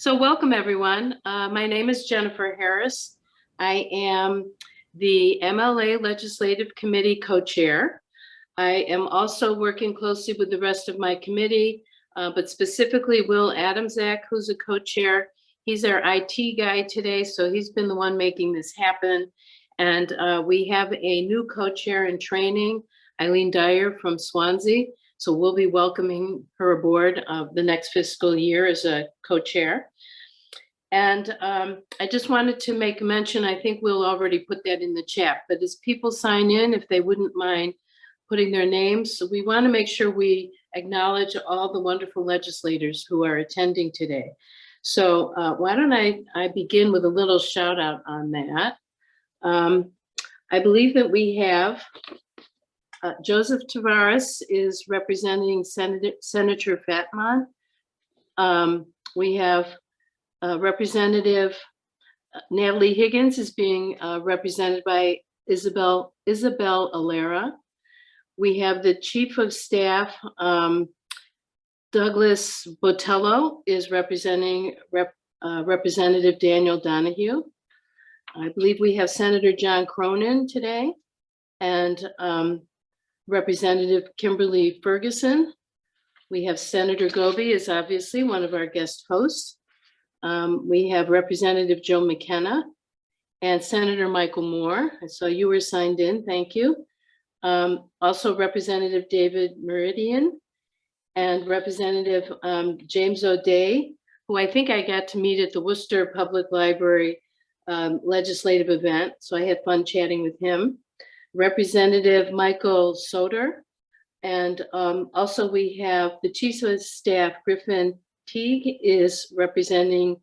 So welcome, everyone. My name is Jennifer Harris. I am the MLA Legislative Committee co-chair. I am also working closely with the rest of my committee, but specifically Will Adamczak, who's a co-chair. He's our IT guy today, so he's been the one making this happen. And we have a new co-chair in training, Eileen Dyer from Swansea. So we'll be welcoming her aboard the next fiscal year as a co-chair. And I just wanted to make a mention, I think we'll already put that in the chat, but as people sign in, if they wouldn't mind putting their names, so we want to make sure we acknowledge all the wonderful legislators who are attending today. So why don't I begin with a little shout out on that. I believe that we have Joseph Tavares is representing Senator Fatman. We have Representative Natalie Higgins is being represented by Isabel Alera. We have the Chief of Staff, Douglas Botello is representing Representative Daniel Donahue. I believe we have Senator John Cronin today and Representative Kimberly Ferguson. We have Senator Goby is obviously one of our guest hosts. We have Representative Joe McKenna and Senator Michael Moore. I saw you were signed in, thank you. Also Representative David Meridian and Representative James O'Day, who I think I got to meet at the Worcester Public Library legislative event. So I had fun chatting with him. Representative Michael Soter. And also we have the Chief of Staff, Griffin Teague, is representing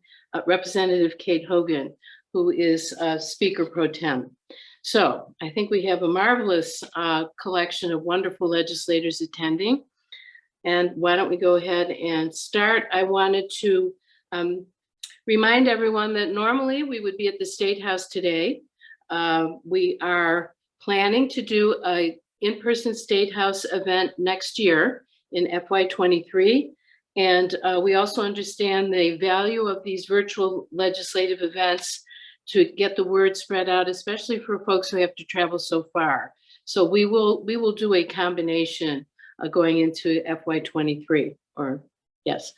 Representative Kate Hogan, who is Speaker Pro Tem. So I think we have a marvelous collection of wonderful legislators attending. And why don't we go ahead and start? I wanted to remind everyone that normally we would be at the State House today. We are planning to do an in-person State House event next year in FY23. And we also understand the value of these virtual legislative events to get the word spread out, especially for folks who have to travel so far. So we will do a combination going into FY23, or yes.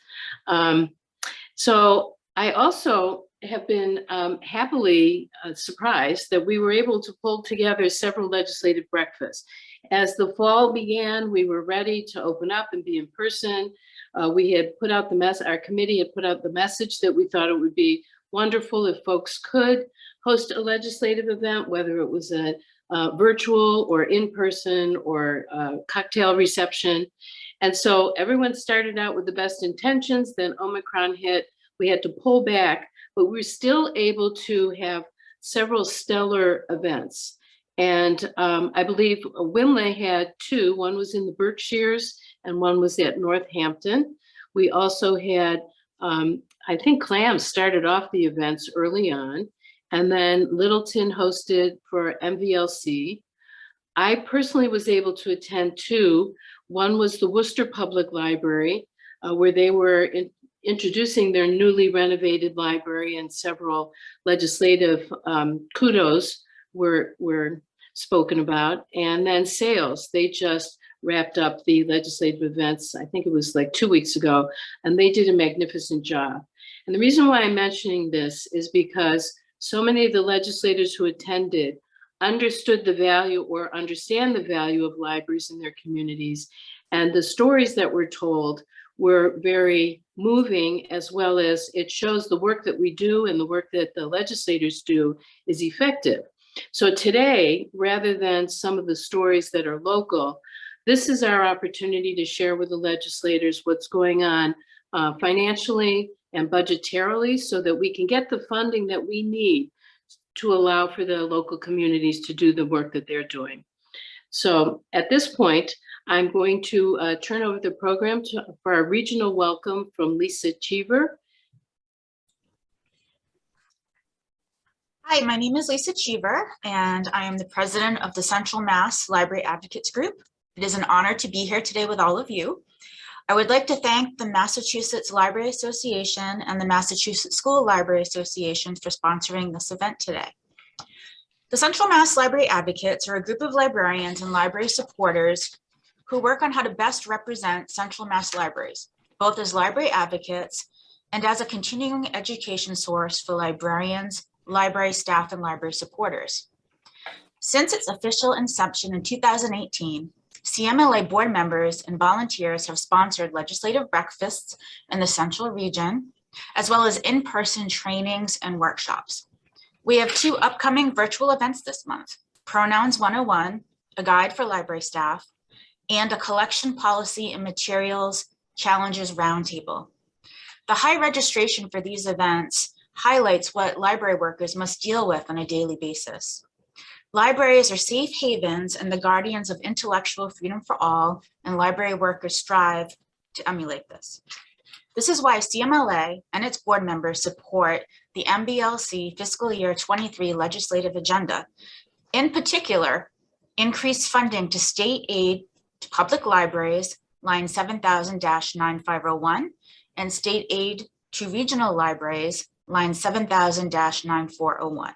So I also have been happily surprised that we were able to pull together several legislative breakfasts. As the fall began, we were ready to open up and be in person. We had put out our committee had put out the message that we thought it would be wonderful if folks could host a legislative event, whether it was a virtual or in-person or cocktail reception. And so everyone started out with the best intentions, then Omicron hit, we had to pull back, but we were still able to have several stellar events. And I believe Winley had two. One was in the Berkshires and one was at Northampton. We also had, I think Clams started off the events early on, and then Littleton hosted for MVLC. I personally was able to attend two. One was the Worcester Public Library, where they were introducing their newly renovated library, and several legislative kudos were spoken about. And then Sales, they just wrapped up the legislative events, I think it was like 2 weeks ago, and they did a magnificent job. And the reason why I'm mentioning this is because so many of the legislators who attended understood the value or understand the value of libraries in their communities. And the stories that were told were very moving, as well as it shows the work that we do and the work that the legislators do is effective. So today, rather than some of the stories that are local, this is our opportunity to share with the legislators what's going on financially and budgetarily, so that we can get the funding that we need to allow for the local communities to do the work that they're doing. So at this point, I'm going to turn over the program for our regional welcome from Lisa Cheever. Hi, my name is Lisa Cheever, and I am the president of the Central Mass Library Advocates Group. It is an honor to be here today with all of you. I would like to thank the Massachusetts Library Association and the Massachusetts School Library Association for sponsoring this event today. The Central Mass Library Advocates are a group of librarians and library supporters who work on how to best represent Central Mass libraries, both as library advocates and as a continuing education source for librarians, library staff, and library supporters. Since its official inception in 2018, CMLA board members and volunteers have sponsored legislative breakfasts in the Central region, as well as in-person trainings and workshops. We have 2 upcoming virtual events this month, Pronouns 101, a guide for library staff, and a collection policy and materials challenges roundtable. The high registration for these events highlights what library workers must deal with on a daily basis. Libraries are safe havens and the guardians of intellectual freedom for all, and library workers strive to emulate this. This is why CMLA and its board members support the MBLC fiscal year 23 legislative agenda. In particular, increased funding to state aid to public libraries, line 7000-9501, and state aid to regional libraries, line 7000-9401.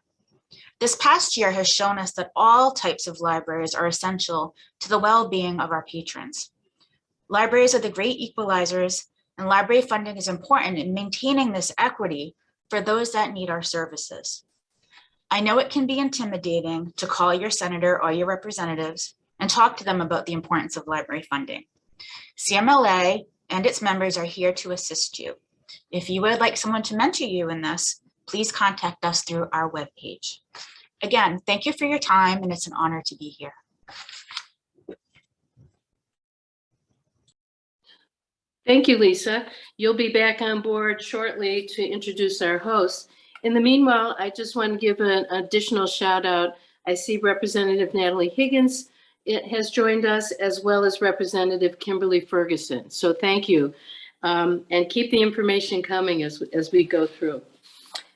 This past year has shown us that all types of libraries are essential to the well-being of our patrons. Libraries are the great equalizers, and library funding is important in maintaining this equity for those that need our services. I know it can be intimidating to call your senator or your representatives and talk to them about the importance of library funding. CMLA and its members are here to assist you. If you would like someone to mentor you in this, please contact us through our webpage. Again, thank you for your time, and it's an honor to be here. Thank you, Lisa. You'll be back on board shortly to introduce our hosts. In the meanwhile, I just want to give an additional shout out. I see Representative Natalie Higgins has joined us, as well as Representative Kimberly Ferguson. So thank you. And keep the information coming as we go through.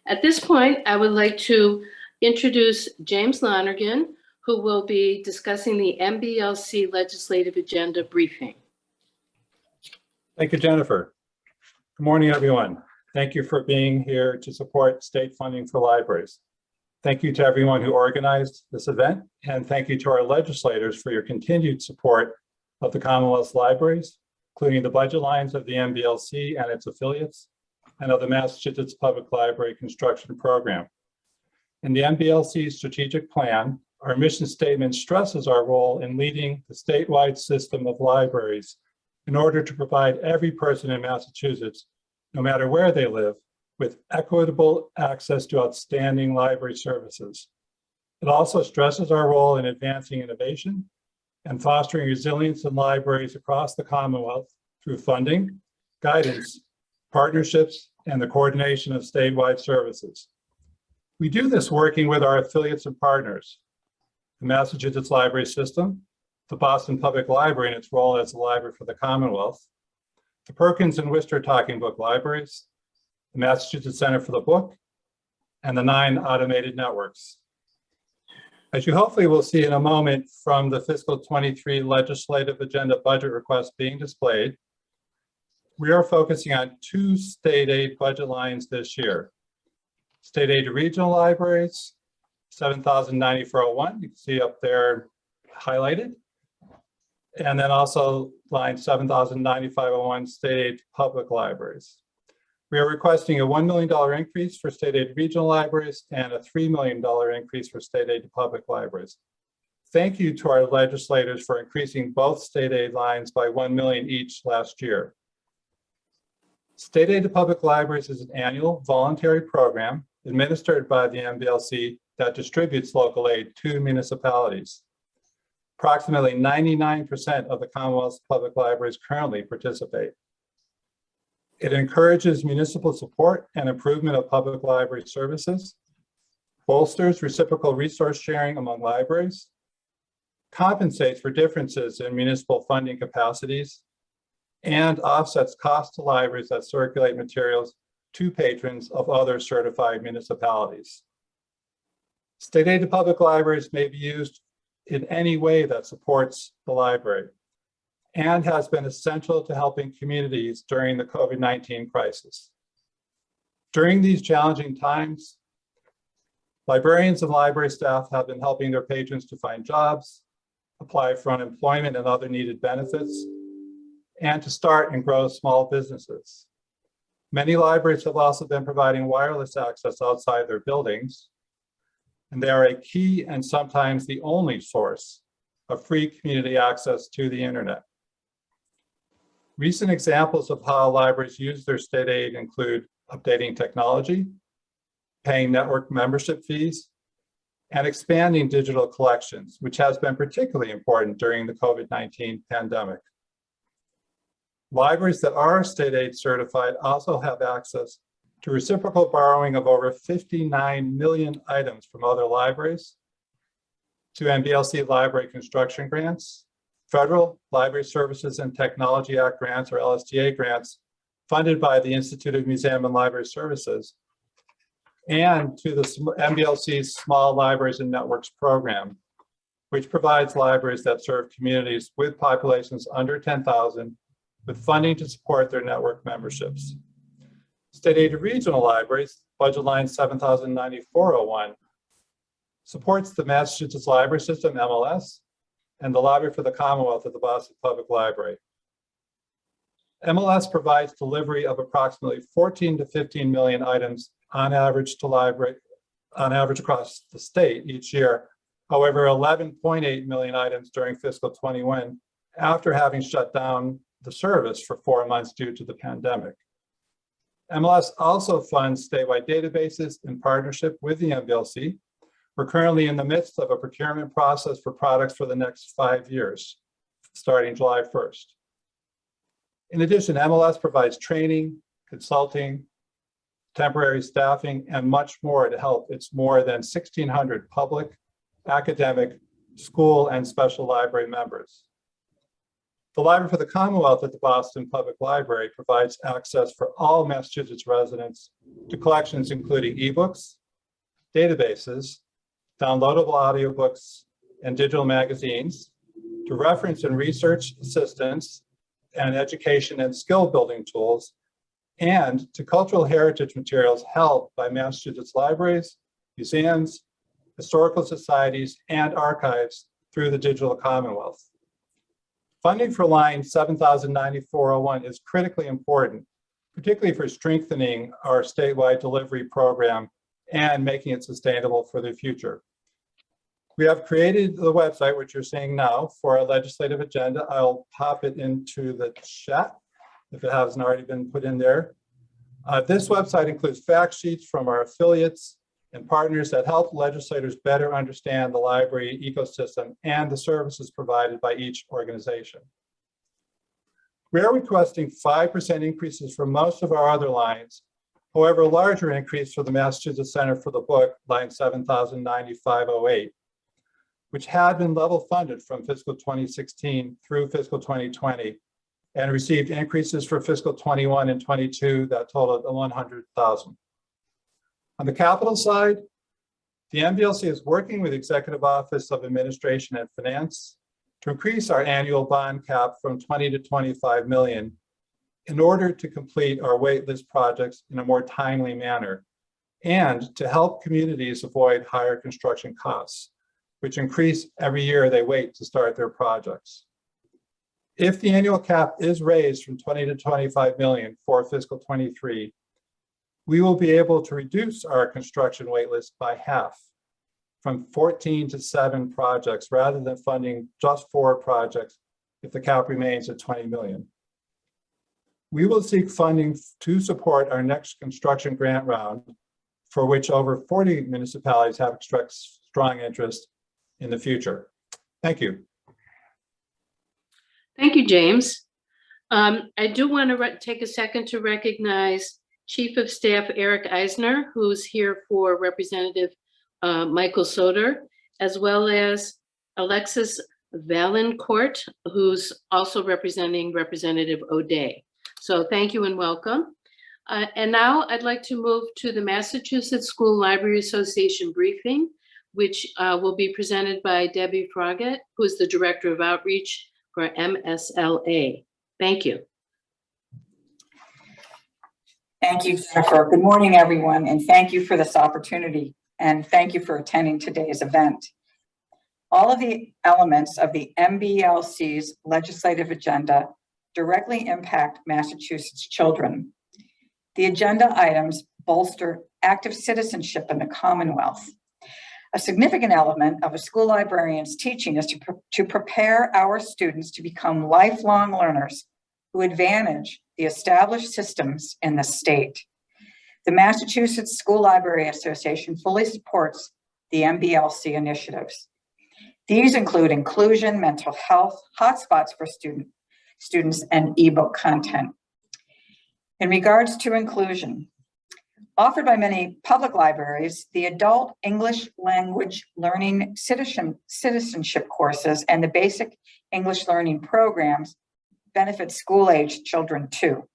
At this point, I would like to introduce James Lonergan, who will be discussing the MBLC legislative agenda briefing. Thank you, Jennifer. Good morning, everyone. Thank you for being here to support state funding for libraries. Thank you to everyone who organized this event, and thank you to our legislators for your continued support of the Commonwealth's libraries, including the budget lines of the MBLC and its affiliates, and of the Massachusetts Public Library Construction Program. In the MBLC strategic plan, our mission statement stresses our role in leading the statewide system of libraries in order to provide every person in Massachusetts, no matter where they live, with equitable access to outstanding library services. It also stresses our role in advancing innovation and fostering resilience in libraries across the Commonwealth through funding, guidance, partnerships, and the coordination of statewide services. We do this working with our affiliates and partners, the Massachusetts Library System, the Boston Public Library in its role as the library for the Commonwealth, the Perkins and Worcester Talking Book Libraries, the Massachusetts Center for the Book, and the 9 automated networks. As you hopefully will see in a moment from the fiscal 23 legislative agenda budget request being displayed, we are focusing on 2 state aid budget lines this year. State aid to regional libraries, 7,094.01, you can see up there highlighted. And then also line 7,095.01 state aid to public libraries. We are requesting a $1 million increase for state aid to regional libraries and a $3 million increase for state aid to public libraries. Thank you to our legislators for increasing both state aid lines by $1 million each last year. State aid to public libraries is an annual voluntary program administered by the MBLC that distributes local aid to municipalities. Approximately 99% of the Commonwealth's public libraries currently participate. It encourages municipal support and improvement of public library services, bolsters reciprocal resource sharing among libraries, compensates for differences in municipal funding capacities, and offsets costs to libraries that circulate materials to patrons of other certified municipalities. State aid to public libraries may be used in any way that supports the library. and has been essential to helping communities during the COVID-19 crisis. During these challenging times, librarians and library staff have been helping their patrons to find jobs, apply for unemployment and other needed benefits, and to start and grow small businesses. Many libraries have also been providing wireless access outside their buildings, and they are a key and sometimes the only source of free community access to the internet. Recent examples of how libraries use their state aid include updating technology, paying network membership fees, and expanding digital collections, which has been particularly important during the COVID-19 pandemic. Libraries that are state aid certified also have access to reciprocal borrowing of over 59 million items from other libraries, to MBLC library construction grants, Federal Library Services and Technology Act grants, or LSTA grants, funded by the Institute of Museum and Library Services, and to the MBLC's Small Libraries and Networks program, which provides libraries that serve communities with populations under 10,000 with funding to support their network memberships. State aid regional libraries, budget line 709401, supports the Massachusetts Library System, MLS, and the Library for the Commonwealth at the Boston Public Library. MLS provides delivery of approximately 14 to 15 million items on average across the state each year. However, 11.8 million items during fiscal 21 after having shut down the service for 4 months due to the pandemic. MLS also funds statewide databases in partnership with the MBLC. We're currently in the midst of a procurement process for products for the next 5 years, starting July 1st. In addition, MLS provides training, consulting, temporary staffing, and much more to help its more than 1,600 public, academic, school, and special library members. The Library for the Commonwealth at the Boston Public Library provides access for all Massachusetts residents to collections including ebooks, databases, downloadable audiobooks, and digital magazines, to reference and research assistance and education and skill building tools, and to cultural heritage materials held by Massachusetts libraries, museums, historical societies, and archives through the Digital Commonwealth. Funding for line 709401 is critically important, particularly for strengthening our statewide delivery program and making it sustainable for the future. We have created the website, which you're seeing now, for our legislative agenda. I'll pop it into the chat if it hasn't already been put in there. This website includes fact sheets from our affiliates and partners that help legislators better understand the library ecosystem and the services provided by each organization. We are requesting 5% increases for most of our other lines. However, a larger increase for the Massachusetts Center for the Book, line 709508, which had been level funded from fiscal 2016 through fiscal 2020 and received increases for fiscal 21 and 22 that totaled $100,000. On the capital side, the MBLC is working with the Executive Office of Administration and Finance to increase our annual bond cap from 20 to 25 million in order to complete our waitlist projects in a more timely manner and to help communities avoid higher construction costs, which increase every year they wait to start their projects. If the annual cap is raised from 20 to 25 million for fiscal 23, we will be able to reduce our construction waitlist by half, from 14 to 7 projects, rather than funding just 4 projects if the cap remains at 20 million. We will seek funding to support our next construction grant round, for which over 40 municipalities have expressed strong interest in the future. Thank you. Thank you, James. I do want to take a second to recognize Chief of Staff Eric Eisner, who's here for Representative Michael Soter, as well as Alexis Valencourt, who's also representing Representative O'Day. So thank you and welcome. And now I'd like to move to the Massachusetts School Library Association briefing, which will be presented by Debbie Froggett, who is the Director of Outreach for MSLA. Thank you. Thank you, Jennifer. Good morning, everyone, and thank you for this opportunity, and thank you for attending today's event. All of the elements of the MBLC's legislative agenda directly impact Massachusetts children. The agenda items bolster active citizenship in the Commonwealth. A significant element of a school librarian's teaching is to prepare our students to become lifelong learners who advantage the established systems in the state. The Massachusetts School Library Association fully supports the MBLC initiatives. These include inclusion, mental health, hotspots for students, and ebook content. In regards to inclusion, offered by many public libraries, the adult English language learning citizenship courses and the basic English learning programs benefit school-aged children too.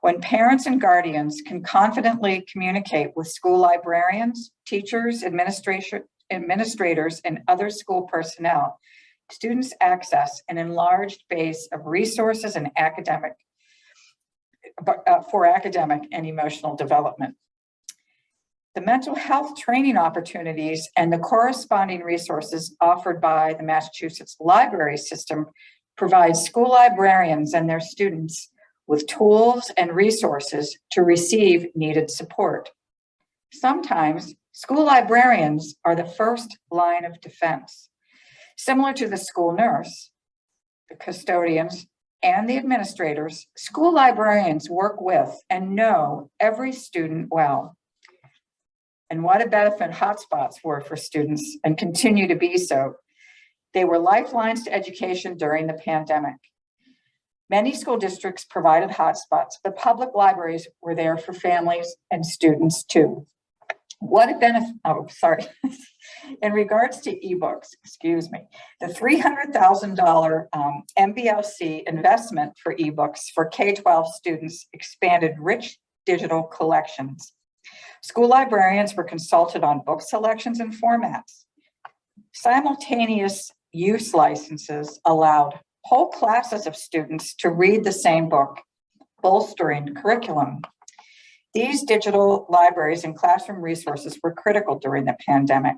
When parents and guardians can confidently communicate with school librarians, teachers, administrators, and other school personnel, students access an enlarged base of resources and for academic and emotional development. The mental health training opportunities and the corresponding resources offered by the Massachusetts library system provide school librarians and their students with tools and resources to receive needed support. Sometimes school librarians are the first line of defense. Similar to the school nurse, the custodians, and the administrators, school librarians work with and know every student well. And what a benefit hotspots were for students and continue to be so. They were lifelines to education during the pandemic. Many school districts provided hotspots, but public libraries were there for families and students too. What a benefit, oh, sorry. In regards to ebooks, excuse me, the $300,000 MBLC investment for ebooks for K-12 students expanded rich digital collections. School librarians were consulted on book selections and formats. Simultaneous use licenses allowed whole classes of students to read the same book, bolstering curriculum. These digital libraries and classroom resources were critical during the pandemic.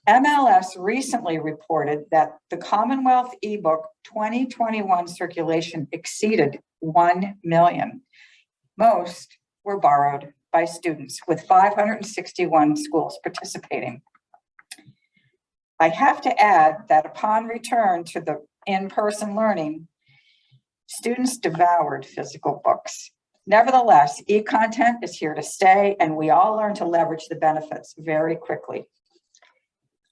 MLS recently reported that the Commonwealth ebook 2021 circulation exceeded 1 million. Most were borrowed by students, with 561 schools participating. I have to add that upon return to the in-person learning, students devoured physical books. Nevertheless, e-content is here to stay, and we all learn to leverage the benefits very quickly.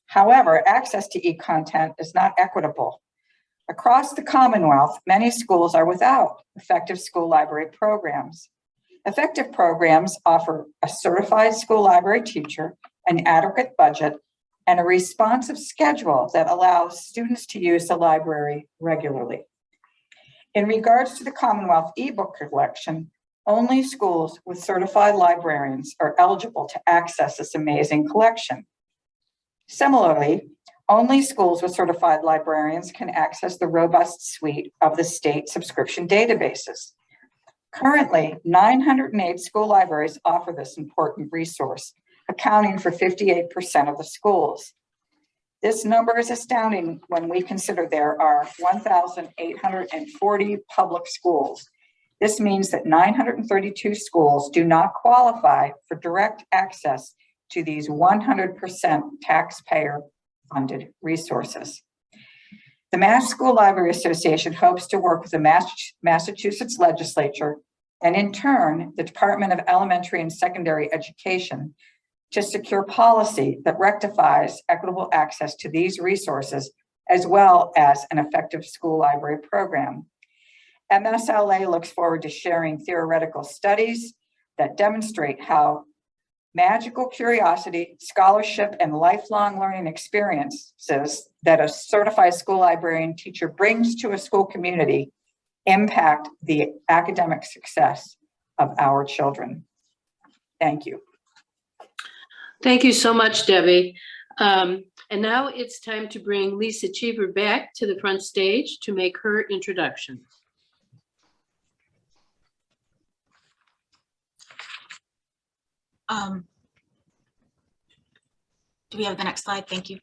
However, access to e-content is not equitable. Across the Commonwealth, many schools are without effective school library programs. Effective programs offer a certified school library teacher, an adequate budget, and a responsive schedule that allows students to use the library regularly. In regards to the Commonwealth ebook collection, only schools with certified librarians are eligible to access this amazing collection. Similarly, only schools with certified librarians can access the robust suite of the state subscription databases. Currently, 908 school libraries offer this important resource, accounting for 58% of the schools. This number is astounding when we consider there are 1,840 public schools. This means that 932 schools do not qualify for direct access to these 100% taxpayer-funded resources. The Mass School Library Association hopes to work with the Massachusetts legislature and in turn, the Department of Elementary and Secondary Education to secure policy that rectifies equitable access to these resources, as well as an effective school library program. MSLA looks forward to sharing theoretical studies that demonstrate how magical curiosity, scholarship, and lifelong learning experiences that a certified school librarian teacher brings to a school community impact the academic success of our children. Thank you. Thank you so much, Debbie. And now it's time to bring Lisa Cheever back to the front stage to make her introduction. Do we have the next slide? Thank you.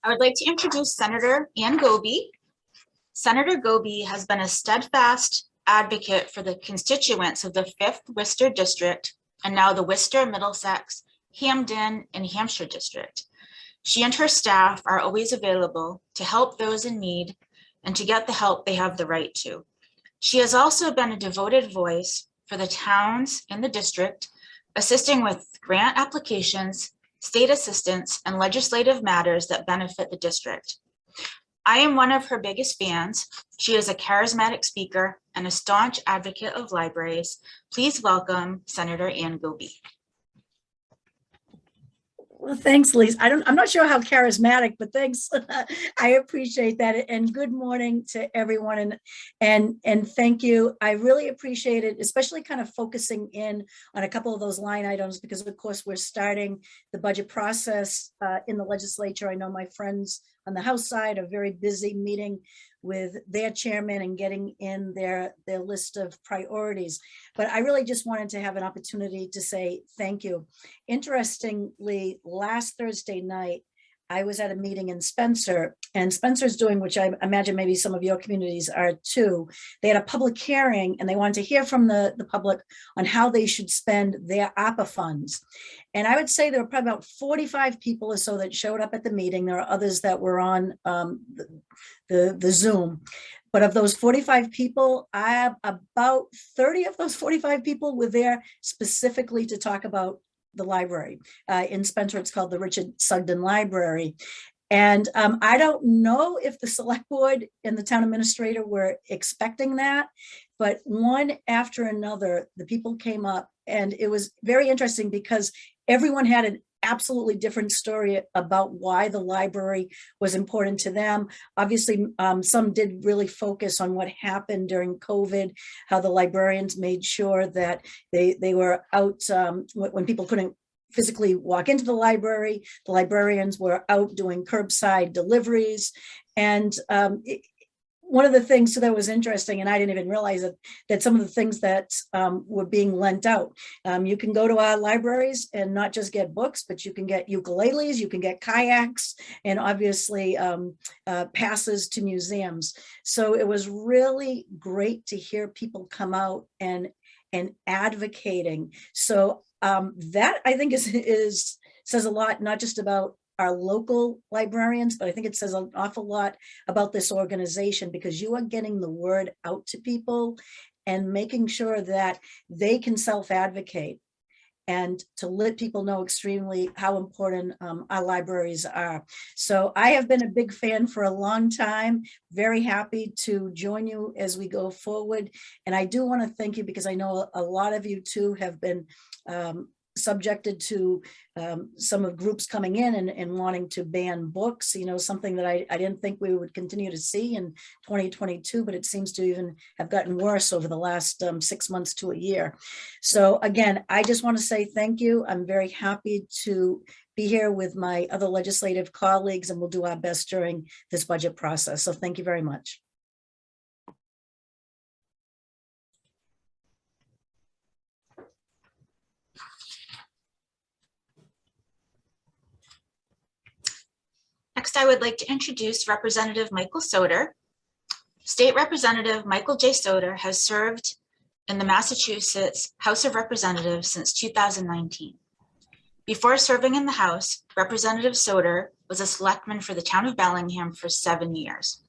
I would like to introduce Senator Ann Goby. Senator Goby has been a steadfast advocate for the constituents of the 5th Worcester District and now the Worcester, Middlesex, Hampden, and Hampshire District. She and her staff are always available to help those in need and to get the help they have the right to. She has also been a devoted voice for the towns in the district, assisting with grant applications, state assistance, and legislative matters that benefit the district. I am one of her biggest fans. She is a charismatic speaker and a staunch advocate of libraries. Please welcome Senator Ann Goby. Well, thanks, Lisa. I'm not sure how charismatic, but thanks. I appreciate that. And good morning to everyone. And thank you. I really appreciate it, especially kind of focusing in on a couple of those line items, because of course we're starting the budget process in the legislature. I know my friends on the House side are very busy meeting with their chairman and getting in their list of priorities. But I really just wanted to have an opportunity to say thank you. Interestingly, last Thursday night, I was at a meeting in Spencer, and Spencer's doing, which I imagine maybe some of your communities are too. They had a public hearing and they wanted to hear from the public on how they should spend their ARPA funds. And I would say there were probably about 45 people or so that showed up at the meeting. There are others that were on the Zoom. But of those 45 people, about 30 of those 45 people were there specifically to talk about the library. In Spencer, it's called the Richard Sugden Library. And I don't know if the select board and the town administrator were expecting that, but one after another, the people came up, and it was very interesting because everyone had an absolutely different story about why the library was important to them. Obviously, some did really focus on what happened during COVID, how the librarians made sure that they were out when people couldn't physically walk into the librarians were out doing curbside deliveries. And one of the things that was interesting, and I didn't even realize it, that some of the things that were being lent out. You can go to our libraries and not just get books, but you can get ukuleles, you can get kayaks, and obviously passes to museums. So it was really great to hear people come out and advocating. So that I think says a lot, not just about our local librarians, but I think it says an awful lot about this organization, because you are getting the word out to people and making sure that they can self-advocate and to let people know extremely how important our libraries are. So I have been a big fan for a long time, very happy to join you as we go forward. And I do want to thank you, because I know a lot of you too have been subjected to some of groups coming in and wanting to ban books, something that I didn't think we would continue to see in 2022, but it seems to even have gotten worse over the last 6 months to a year. So again, I just want to say thank you. I'm very happy to be here with my other legislative colleagues, and we'll do our best during this budget process. So thank you very much. Next, I would like to introduce Representative Michael Soter. State Representative Michael J. Soter has served in the Massachusetts House of Representatives since 2019. Before serving in the House, Representative Soter was a selectman for the town of Bellingham for 7 years.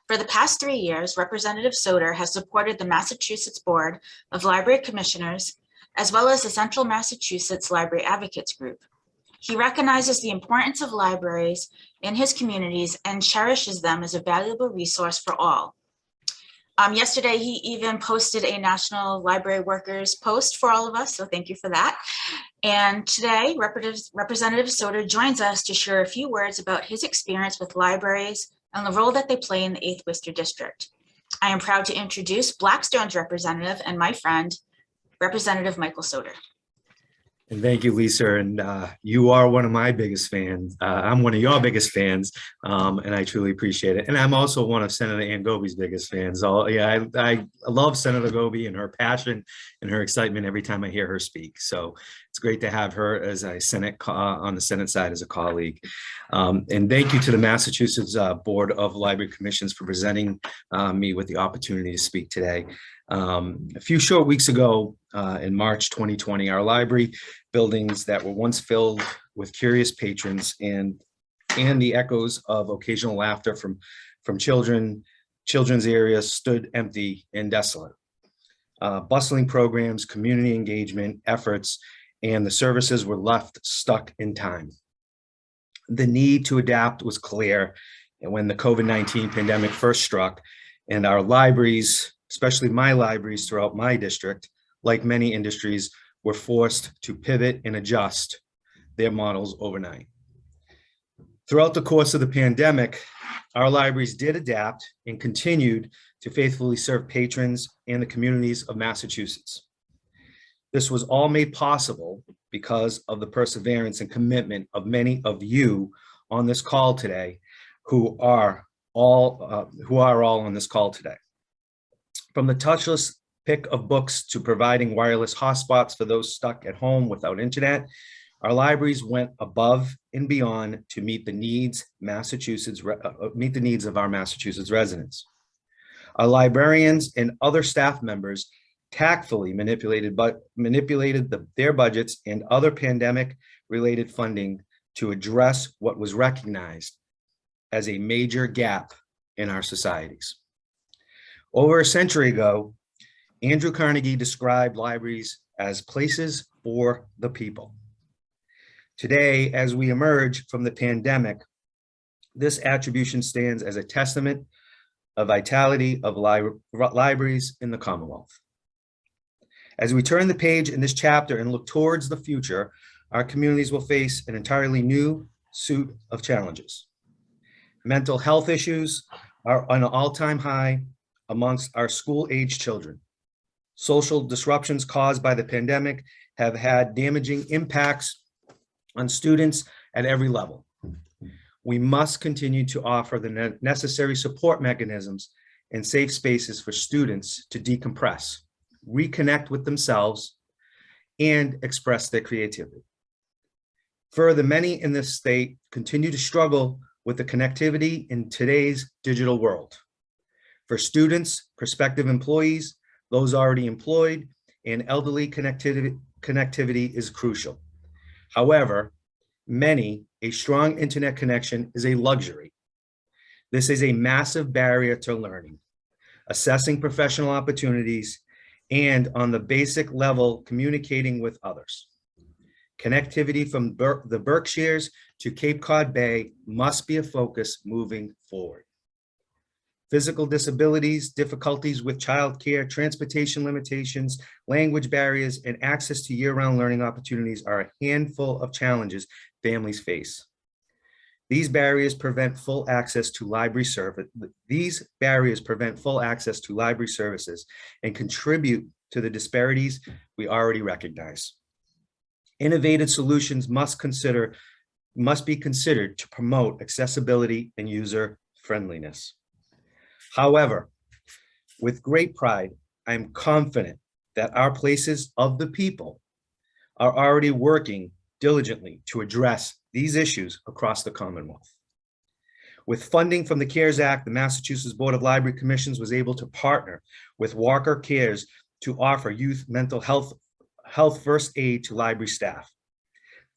For the past 3 years, Representative Soter has supported the Massachusetts Board of Library Commissioners, as well as the Central Massachusetts Library Advocates Group. He recognizes the importance of libraries in his communities and cherishes them as a valuable resource for all. Yesterday, he even posted a National Library Workers post for all of us, so thank you for that. And today, Representative Soter joins us to share a few words about his experience with libraries and the role that they play in the 8th Worcester District. I am proud to introduce Blackstone's representative and my friend, Representative Michael Soter. And thank you, Lisa. And you are one of my biggest fans. I'm one of your biggest fans, and I truly appreciate it. And I'm also one of Senator Ann Goby's biggest fans. Yeah, I love Senator Goby and her passion and her excitement every time I hear her speak. So it's great to have her as a on the Senate side as a colleague. And thank you to the Massachusetts Board of Library Commissions for presenting me with the opportunity to speak today. A few short weeks ago, in March 2020, our library buildings that were once filled with curious patrons and the echoes of occasional laughter from children's areas stood empty and desolate. Bustling programs, community engagement efforts, and the services were left stuck in time. The need to adapt was clear, and when the COVID-19 pandemic first struck, and our libraries, especially my libraries throughout my district, like many industries, were forced to pivot and adjust their models overnight. Throughout the course of the pandemic, our libraries did adapt and continued to faithfully serve patrons and the communities of Massachusetts. This was all made possible because of the perseverance and commitment of many of you on this call today, who are all on this call today. From the touchless pick of books to providing wireless hotspots for those stuck at home without internet, our libraries went above and beyond to meet the needs of our Massachusetts residents. Our librarians and other staff members tactfully manipulated their budgets and other pandemic-related funding to address what was recognized as a major gap in our societies. Over a century ago, Andrew Carnegie described libraries as places for the people. Today, as we emerge from the pandemic, this attribution stands as a testament of vitality of libraries in the Commonwealth. As we turn the page in this chapter and look towards the future, our communities will face an entirely new suite of challenges. Mental health issues are on an all-time high amongst our school-age children. Social disruptions caused by the pandemic have had damaging impacts on students at every level. We must continue to offer the necessary support mechanisms and safe spaces for students to decompress, reconnect with themselves, and express their creativity. Further, many in this state continue to struggle with the connectivity in today's digital world. For students, prospective employees, those already employed, and elderly, connectivity is crucial. However, a strong internet connection is a luxury. This is a massive barrier to learning, assessing professional opportunities, and on the basic level, communicating with others. Connectivity from the Berkshires to Cape Cod Bay must be a focus moving forward. Physical disabilities, difficulties with childcare, transportation limitations, language barriers, and access to year-round learning opportunities are a handful of challenges families face. These barriers prevent full access to library services and contribute to the disparities we already recognize. Innovative solutions must be considered to promote accessibility and user friendliness. However, with great pride, I am confident that our places of the people are already working diligently to address these issues across the Commonwealth. With funding from the CARES Act, the Massachusetts Board of Library Commissions was able to partner with Walker Cares to offer youth mental health first aid to library staff.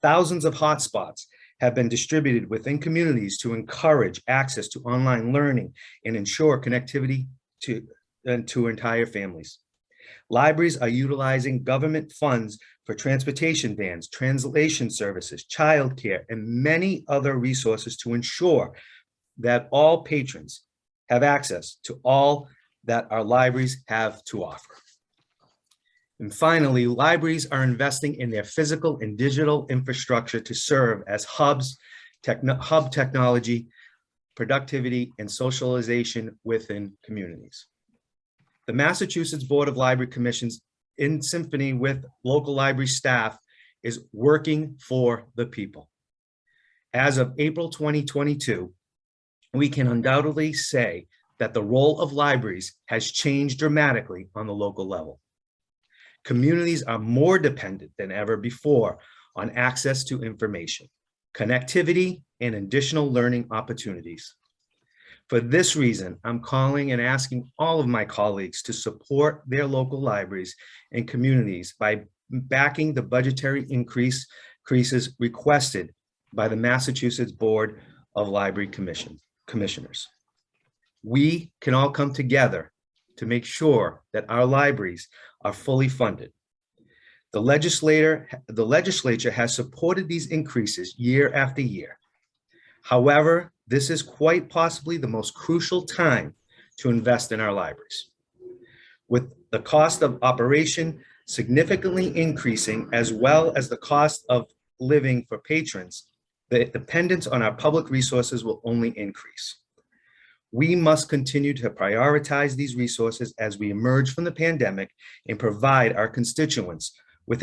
Thousands of hotspots have been distributed within communities to encourage access to online learning and ensure connectivity to entire families. Libraries are utilizing government funds for transportation vans, translation services, childcare, and many other resources to ensure that all patrons have access to all that our libraries have to offer. And finally, libraries are investing in their physical and digital infrastructure to serve as hub technology, productivity, and socialization within communities. The Massachusetts Board of Library Commissions, in symphony with local library staff is working for the people. As of April 2022, we can undoubtedly say that the role of libraries has changed dramatically on the local level. Communities are more dependent than ever before on access to information, connectivity, and additional learning opportunities. For this reason, I'm calling and asking all of my colleagues to support their local libraries and communities by backing the budgetary increases requested by the Massachusetts Board of Library Commissioners. We can all come together to make sure that our libraries are fully funded. The legislature has supported these increases year after year. However, this is quite possibly the most crucial time to invest in our libraries. With the cost of operation significantly increasing, as well as the cost of living for patrons, the dependence on our public resources will only increase. We must continue to prioritize these resources as we emerge from the pandemic and provide our constituents with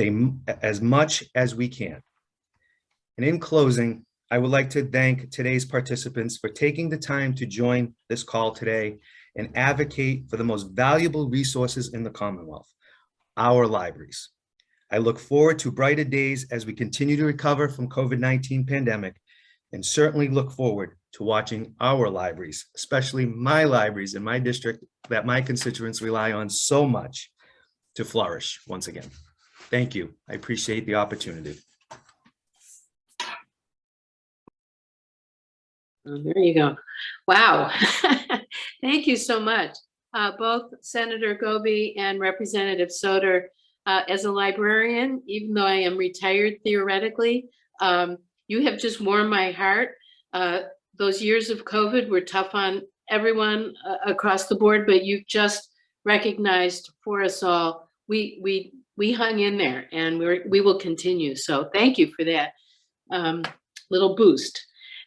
as much as we can. And in closing, I would like to thank today's participants for taking the time to join this call today and advocate for the most valuable resources in the Commonwealth, our libraries. I look forward to brighter days as we continue to recover from COVID-19 pandemic, and certainly look forward to watching our libraries, especially my libraries in my district that my constituents rely on so much, to flourish once again. Thank you. I appreciate the opportunity. There you go. Wow. Thank you so much. Both Senator Goby and Representative Soter, as a librarian, even though I am retired theoretically, you have just warmed my heart. Those years of COVID were tough on everyone across the board, but you just recognized for us all, we hung in there, and we will continue. So thank you for that little boost.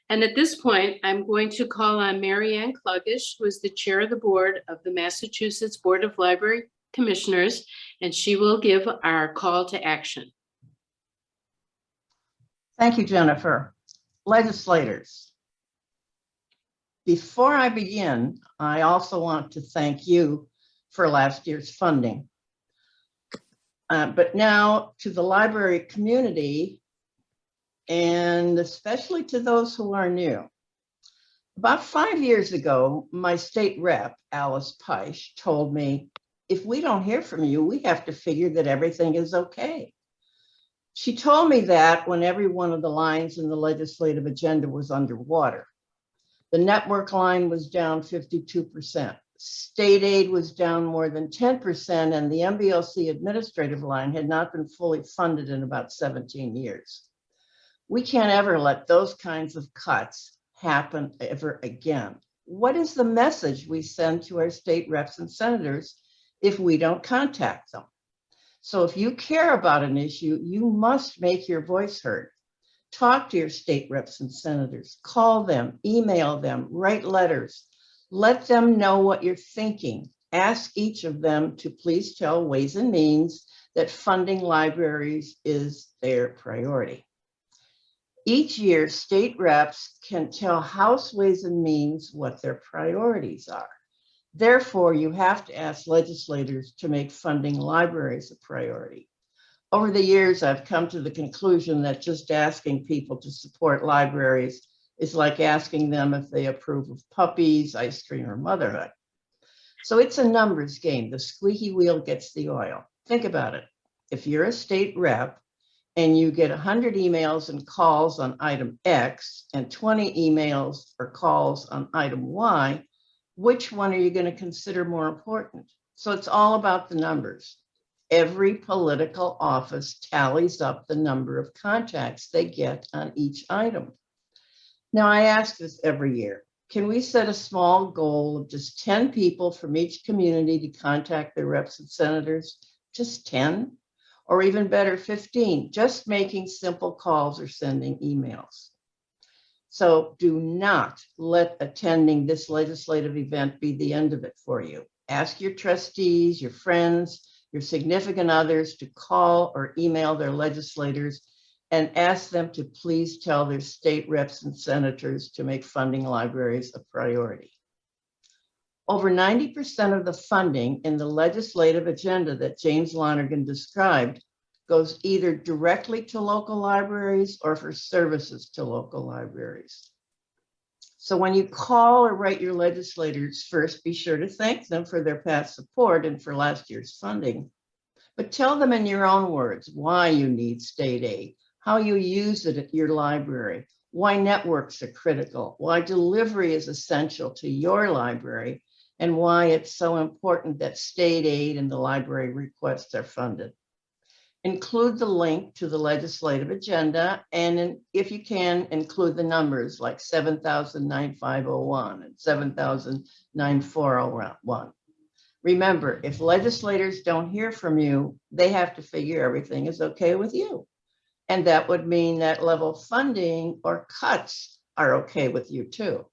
And at this point, I'm going to call on Mary Ann Kluggish, who is the chair of the board of the Massachusetts Board of Library Commissioners, and she will give our call to action. Thank you, Jennifer. Legislators, before I begin, I also want to thank you for last year's funding. But now to the library community, and especially to those who are new. About 5 years ago, my state rep, Alice Peisch, told me, if we don't hear from you, we have to figure that everything is okay. She told me that when every one of the lines in the legislative agenda was underwater. The network line was down 52%. State aid was down more than 10%, and the MBLC administrative line had not been fully funded in about 17 years. We can't ever let those kinds of cuts happen ever again. What is the message we send to our state reps and senators if we don't contact them? So if you care about an issue, you must make your voice heard. Talk to your state reps and senators, call them, email them, write letters, let them know what you're thinking. Ask each of them to please tell Ways and Means that funding libraries is their priority. Each year, state reps can tell House Ways and Means what their priorities are. Therefore, you have to ask legislators to make funding libraries a priority. Over the years, I've come to the conclusion that just asking people to support libraries is like asking them if they approve of puppies, ice cream, or motherhood. So it's a numbers game. The squeaky wheel gets the oil. Think about it. If you're a state rep, and you get 100 emails and calls on item X and 20 emails or calls on item Y, which one are you going to consider more important? So it's all about the numbers. Every political office tallies up the number of contacts they get on each item. Now, I ask this every year. Can we set a small goal of just 10 people from each community to contact their reps and senators? Just 10? Or even better, 15, just making simple calls or sending emails. So do not let attending this legislative event be the end of it for you. Ask your trustees, your friends, your significant others to call or email their legislators and ask them to please tell their state reps and senators to make funding libraries a priority. Over 90% of the funding in the legislative agenda that James Lonergan described goes either directly to local libraries or for services to local libraries. So when you call or write your legislators, first be sure to thank them for their past support and for last year's funding. But tell them in your own words why you need state aid, how you use it at your library, why networks are critical, why delivery is essential to your library, and why it's so important that state aid and the library requests are funded. Include the link to the legislative agenda, and if you can, include the numbers like 7,09501 and 7,09401. Remember, if legislators don't hear from you, they have to figure everything is okay with you. And that would mean that level funding or cuts are okay with you too.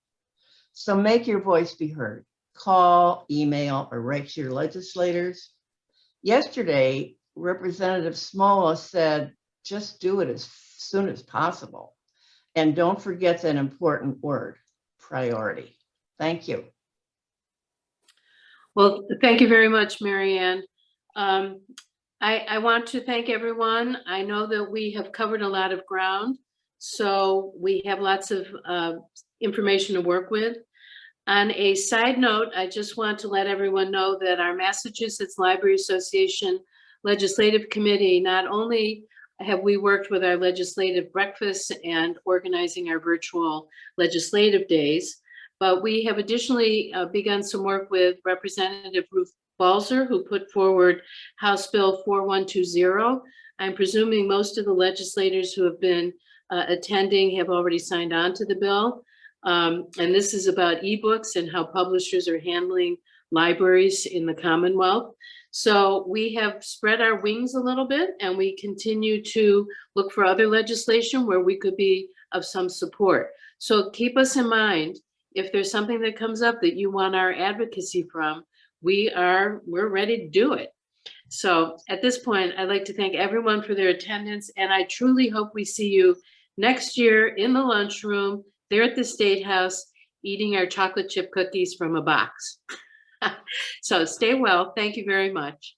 So make your voice be heard. Call, email, or write to your legislators. Yesterday, Representative Smola said, just do it as soon as possible. And don't forget that important word, priority. Thank you. Well, thank you very much, Marianne. I want to thank everyone. I know that we have covered a lot of ground, so we have lots of information to work with. On a side note, I just want to let everyone know that our Massachusetts Library Association Legislative Committee, not only have we worked with our legislative breakfasts and organizing our virtual legislative days, but we have additionally begun some work with Representative Ruth Balzer, who put forward House Bill 4120. I'm presuming most of the legislators who have been attending have already signed on to the bill. And this is about ebooks and how publishers are handling libraries in the Commonwealth. So we have spread our wings a little bit, and we continue to look for other legislation where we could be of some support. So keep us in mind. If there's something that comes up that you want our advocacy from, we're ready to do it. So at this point, I'd like to thank everyone for their attendance, and I truly hope we see you next year in the lunchroom there at the State House, eating our chocolate chip cookies from a box. So stay well. Thank you very much.